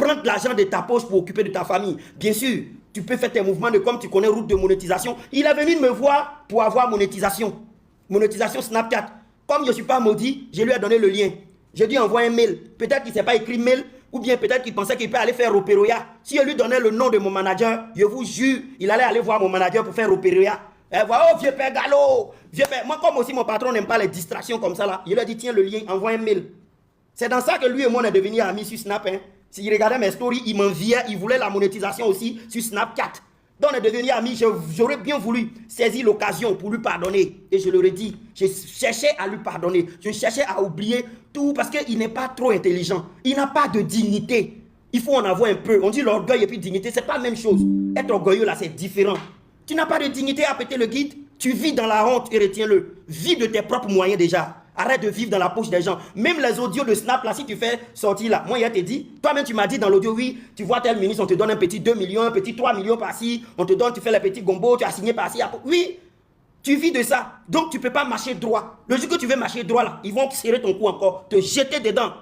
prendre l'argent de ta poche pour occuper de ta famille. Bien sûr, tu peux faire tes mouvements de comme tu connais route de monétisation. Il est venu me voir pour avoir monétisation. Monétisation Snapchat. Comme je ne suis pas maudit, je lui ai donné le lien. J'ai dû envoyer un mail. Peut-être qu'il ne s'est pas écrit mail, ou bien peut-être qu'il pensait qu'il peut aller faire Opéroya. Si je lui donnais le nom de mon manager, je vous jure, il allait aller voir mon manager pour faire Opéroya. Elle voit, oh vieux père Gallo, vieux père. Moi, comme aussi mon patron n'aime pas les distractions comme ça, là, je lui ai dit, tiens le lien, envoie un mail. C'est dans ça que lui et moi on est devenus amis sur Snap. Hein. S'il regardait mes stories, il m'enviait, il voulait la monétisation aussi sur Snapchat. Donc on est devenus amis, j'aurais bien voulu saisir l'occasion pour lui pardonner. Et je leur ai dit, je cherchais à lui pardonner, je cherchais à oublier tout parce qu'il n'est pas trop intelligent. Il n'a pas de dignité. Il faut en avoir un peu. On dit l'orgueil et puis dignité, c'est pas la même chose. Être orgueilleux là, c'est différent. Tu n'as pas de dignité à péter le guide. Tu vis dans la honte et retiens-le. Vis de tes propres moyens déjà. Arrête de vivre dans la poche des gens. Même les audios de Snap, là, si tu fais sortir là, moi, il t'ai dit, toi-même, tu m'as dit dans l'audio, oui, tu vois tel ministre, on te donne un petit 2 millions, un petit 3 millions par-ci, on te donne, tu fais les petits gombos, tu as signé par-ci. Oui, tu vis de ça. Donc, tu ne peux pas marcher droit. Le jour que tu veux marcher droit, là, ils vont serrer ton cou encore, te jeter dedans.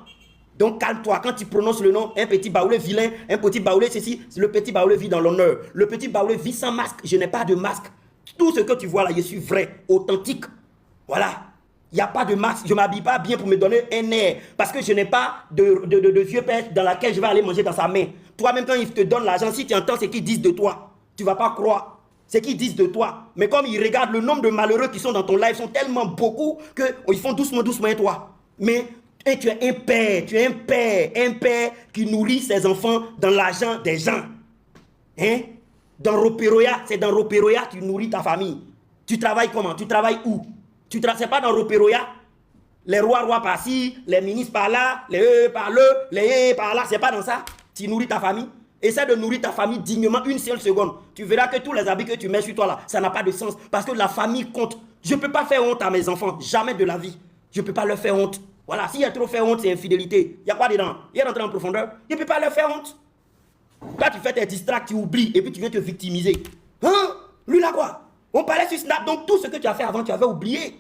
Donc, calme-toi. Quand tu prononces le nom, un petit baoulé vilain, un petit baoulé ceci, le petit baoulé vit dans l'honneur. Le petit baoulé vit sans masque. Je n'ai pas de masque. Tout ce que tu vois là, je suis vrai, authentique. Voilà. Il n'y a pas de masque. Je ne m'habille pas bien pour me donner un air. Parce que je n'ai pas de vieux père dans laquelle je vais aller manger dans sa main. Toi-même, quand ils te donnent l'argent, si tu entends ce qu'ils disent de toi, tu ne vas pas croire ce qu'ils disent de toi. Mais comme ils regardent le nombre de malheureux qui sont dans ton live, sont tellement beaucoup qu'ils font doucement, doucement et toi. Mais tu es un père qui nourrit ses enfants dans l'argent des gens. Hein? Dans Roperoya, c'est dans Roperoya que tu nourris ta famille. Tu travailles comment? Tu travailles où? C'est pas dans Roperoya? Les rois par-ci, les ministres par-là, les par-là, les par-là. C'est pas dans ça? Tu nourris ta famille? Essaie de nourrir ta famille dignement une seule seconde. Tu verras que tous les habits que tu mets sur toi là, ça n'a pas de sens. Parce que la famille compte. Je ne peux pas faire honte à mes enfants. Jamais de la vie. Je ne peux pas leur faire honte. Voilà, s'il y a trop fait honte, c'est infidélité. Il y a quoi dedans? Il y a rentré en profondeur. Je ne peux pas leur faire honte. Là, tu fais tes distracts, tu oublies, et puis tu viens te victimiser. Hein? Lui là quoi? On parlait sur Snap, donc tout ce que tu as fait avant, tu avais oublié.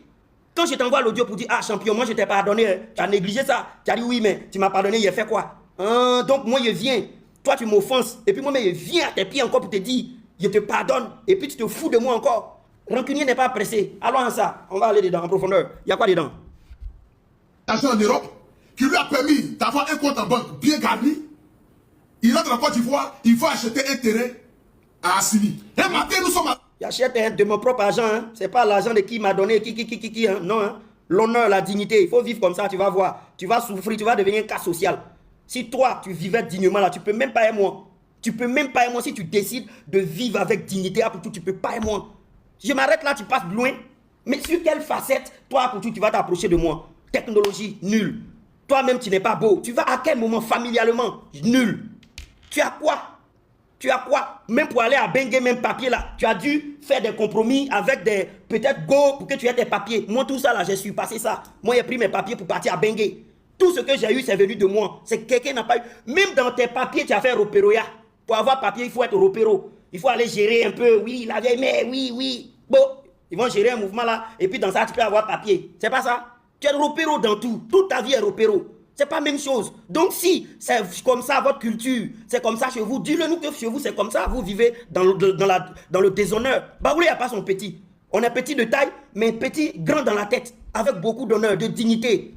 Quand je t'envoie l'audio pour dire, ah champion, moi je t'ai pardonné, tu as négligé ça. Tu as dit oui, mais tu m'as pardonné, il a fait quoi? Hein? Donc moi je viens, toi tu m'offenses, et puis moi je viens à tes pieds encore pour te dire, je te pardonne, et puis tu te fous de moi encore. Rancunier n'est pas pressé. Allons à ça, on va aller dedans en profondeur. Il y a quoi dedans? L'argent en Europe, qui lui a permis d'avoir un compte en banque bien garni. Il entre en Côte d'Ivoire, il faut acheter un terrain à Assini. Et matin, nous sommes à... J'achète de mon propre argent, hein. C'est pas l'argent de qui m'a donné, qui, hein. Non, hein. L'honneur, la dignité, il faut vivre comme ça, tu vas voir. Tu vas souffrir, tu vas devenir un cas social. Si toi, tu vivais dignement là, tu peux même pas aimer moi. Tu peux même pas aimer moi si tu décides de vivre avec dignité, pour tout, tu peux pas aimer moi. Je m'arrête là, tu passes loin. Mais sur quelle facette, toi, pour tout, tu vas t'approcher de moi? Technologie, nul. Toi-même, tu n'es pas beau. Tu vas à quel moment familialement? Nul. Tu as quoi? Tu as quoi? Même pour aller à Bengue, même papier là, tu as dû faire des compromis avec des peut-être go pour que tu aies tes papiers. Moi, tout ça là, j'ai su passer ça. Moi, j'ai pris mes papiers pour partir à Bengue. Tout ce que j'ai eu, c'est venu de moi. C'est que quelqu'un n'a pas eu. Même dans tes papiers, tu as fait Roperoya. Pour avoir papier, il faut être Ropero. Il faut aller gérer un peu. Oui, la vieille mère, oui. Bon, ils vont gérer un mouvement là. Et puis dans ça, tu peux avoir papier. C'est pas ça? Tu es Ropero dans tout. Toute ta vie est Ropero. C'est pas la même chose. Donc si c'est comme ça votre culture, c'est comme ça chez vous, dis-le nous que chez vous c'est comme ça, vous vivez dans le déshonneur. Baoulé n'a pas son petit. On est petit de taille, mais petit, grand dans la tête, avec beaucoup d'honneur, de dignité.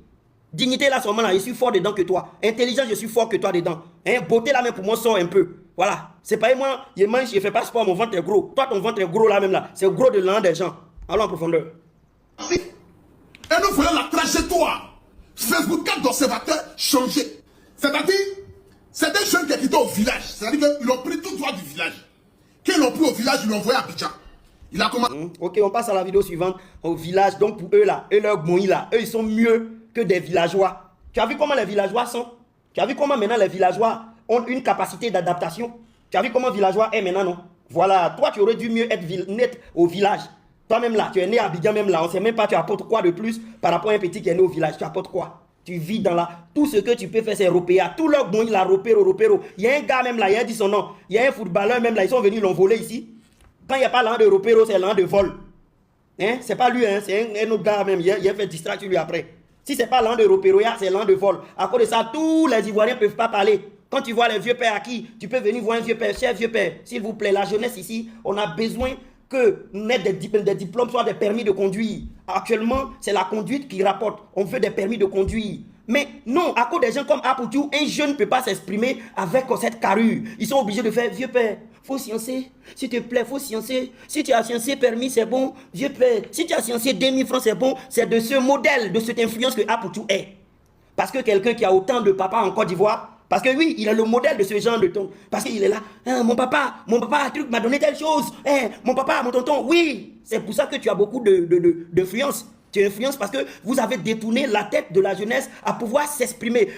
Dignité là, seulement là, je suis fort dedans que toi. Intelligence, je suis fort que toi dedans. Hein? Beauté là même pour moi sort un peu. Voilà. C'est pas moi, je fais pas sport, mon ventre est gros. Toi ton ventre est gros là même là. C'est gros de l'an des gens. Allons en profondeur. Et nous voyons la trajectoire. Facebook 4 d'observateurs changé. C'est-à-dire, c'est des jeunes qui étaient au village. C'est-à-dire qu'ils ont pris tout droit du village. Quand ils l'ont pris au village, ils l'ont envoyé à Abidjan. Il a commencé. Ok, on passe à la vidéo suivante. Au village, donc pour eux là, eux leur moïs là, eux ils sont mieux que des villageois. Tu as vu comment les villageois sont? Tu as vu comment maintenant les villageois ont une capacité d'adaptation? Tu as vu comment villageois est maintenant, non? Voilà, toi tu aurais dû mieux être net au village. Toi-même là, tu es né à Abidjan même là, on ne sait même pas tu apportes quoi de plus par rapport à un petit qui est né au village. Tu apportes quoi? Tu vis dans la... Tout ce que tu peux faire c'est Européa. Tout leur bon, il a Ropero. Il y a un gars même là, il a dit son nom. Il y a un footballeur même là, ils sont venus l'ont volé ici. Quand il n'y a pas l'an de Ropero, c'est l'an de vol. Hein? C'est pas lui, hein? C'est un autre gars même, il a fait distraction lui après. Si c'est pas l'an de Ropero, c'est l'an de vol. À cause de ça, tous les Ivoiriens ne peuvent pas parler. Quand tu vois les vieux pères à qui, tu peux venir voir un vieux père. Cher vieux père, s'il vous plaît, la jeunesse ici, on a besoin que nous ayons des diplômes, soit des permis de conduire. Actuellement, c'est la conduite qui rapporte. On veut des permis de conduire. Mais non, à cause des gens comme Apoutou, un jeune ne peut pas s'exprimer avec cette carrure. Ils sont obligés de faire, vieux père, faut sciencer, s'il te plaît, faut sciencer. Si tu as sciencé permis, c'est bon. Vieux père, si tu as sciencé 2000 francs, c'est bon. C'est de ce modèle, de cette influence que Apoutou est. Parce que quelqu'un qui a autant de papas en Côte d'Ivoire, parce que oui, il est le modèle de ce genre de ton. Parce qu'il est là, hein, mon papa, truc m'a donné telle chose. Hein, mon papa, mon tonton, oui. C'est pour ça que tu as beaucoup d'influence. Tu influences parce que vous avez détourné la tête de la jeunesse à pouvoir s'exprimer.